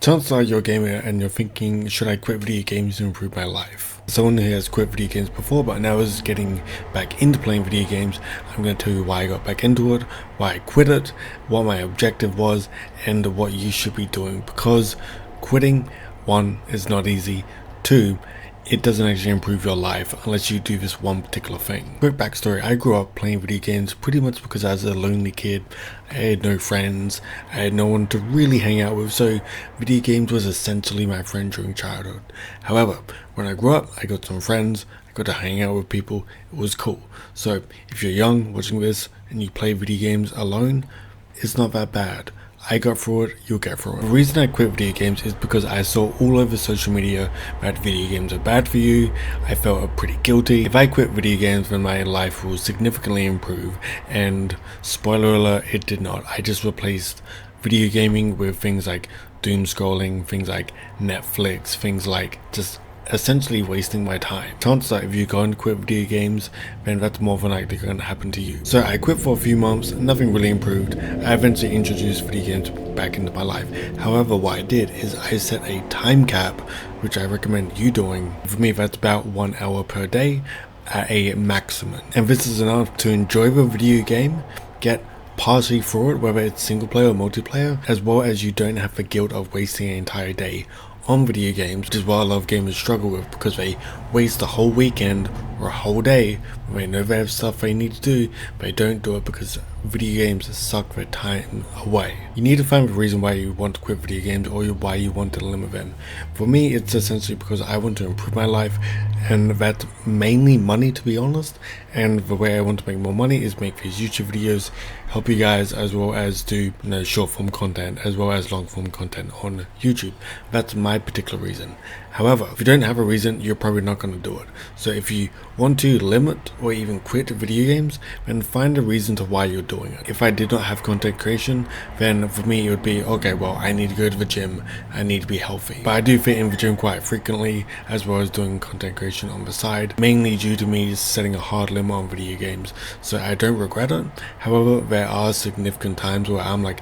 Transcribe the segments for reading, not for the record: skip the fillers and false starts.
Chances are you're a gamer and you're thinking, should I quit video games to improve my life? Someone who has quit video games before but now is getting back into playing video games, I'm going to tell you why I got back into it, why I quit it, what my objective was, and what you should be doing. Because quitting, one, is not easy, two, it doesn't actually improve your life unless you do this one particular thing. Quick backstory, I grew up playing video games pretty much because I was a lonely kid. I had no friends, I had no one to really hang out with, so video games was essentially my friend during childhood. However, when I grew up, I got some friends, I got to hang out with people, it was cool. So if you're young watching this and you play video games alone, it's not that bad. I got through it, you'll get through it. The reason I quit video games is because I saw all over social media that video games are bad for you. I felt pretty guilty. If I quit video games, then my life will significantly improve, and spoiler alert, it did not. I just replaced video gaming with things like doom scrolling, things like Netflix, things like just essentially wasting my time. Chances are if you go and quit video games, then that's more than likely going to happen to you. So I quit for a few months, nothing really improved. I eventually introduced video games back into my life. However, what I did is I set a time cap, which I recommend you doing. For me, that's about 1 hour per day at a maximum. And this is enough to enjoy the video game, get partially through it, whether it's single player or multiplayer, as well as you don't have the guilt of wasting an entire day on video games, which is what a lot of gamers struggle with because they waste a whole weekend or a whole day when they know they have stuff they need to do, but they don't do it because video games suck their time away. You need to find the reason why you want to quit video games or why you want to limit them. For me, it's essentially because I want to improve my life, and that's mainly money, to be honest. And the way I want to make more money is make these YouTube videos, help you guys, as well as do short form content as well as long form content on YouTube. That's my particular reason. However, if you don't have a reason, you're probably not going to do it. So if you want to limit or even quit video games, then find a reason to why you're doing it. If I did not have content creation, then for me it would be, okay, well, I need to go to the gym, I need to be healthy. But I do fit in the gym quite frequently, as well as doing content creation on the side, mainly due to me setting a hard limit on video games. So I don't regret it. However, there are significant times where I'm like,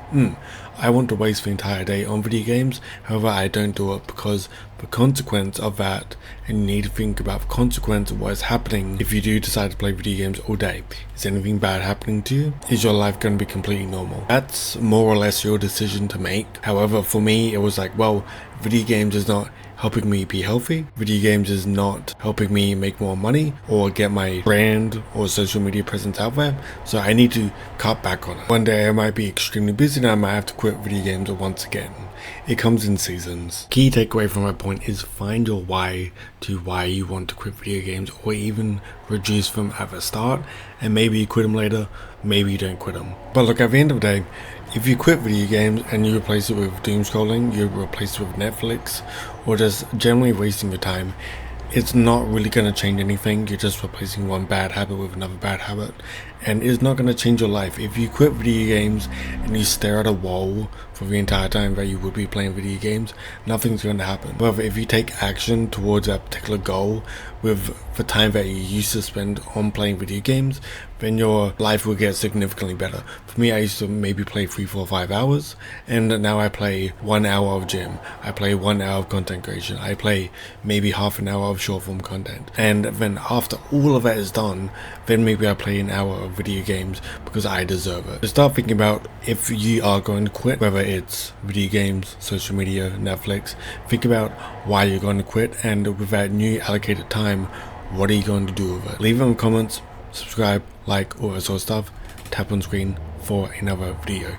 I want to waste the entire day on video games. However, I don't do it because the consequence of that, and you need to think about the consequence of what is happening if you do decide to play video games all day. Is anything bad happening to you? Is your life going to be completely normal? That's more or less your decision to make. However, for me, it was like, well, video games is not helping me be healthy. Video games is not helping me make more money or get my brand or social media presence out there. So I need to cut back on it. One day I might be extremely busy and I might have to quit video games once again. It comes in seasons. Key takeaway from my point is find your why to why you want to quit video games, or even reduce them at the start, and maybe you quit them later, maybe you don't quit them. But look, at the end of the day, if you quit video games and you replace it with doom scrolling, you replace it with Netflix, or just generally wasting your time, it's not really going to change anything. You're just replacing one bad habit with another bad habit, and it's not going to change your life. If you quit video games and you stare at a wall for the entire time that you would be playing video games, nothing's going to happen. But if you take action towards that particular goal with the time that you used to spend on playing video games, then your life will get significantly better. For me, I used to maybe play 3, 4, 5 hours, and now I play 1 hour of gym, I play 1 hour of content creation, I play maybe half an hour of short form content, and then after all of that is done, then maybe I play an hour of video games because I deserve it. So start thinking about if you are going to quit, whether it's video games, social media, Netflix. Think about why you're going to quit, and with that new allocated time, what are you going to do with it? Leave them in the comments, subscribe, like, all that sort of stuff. Tap on screen for another video.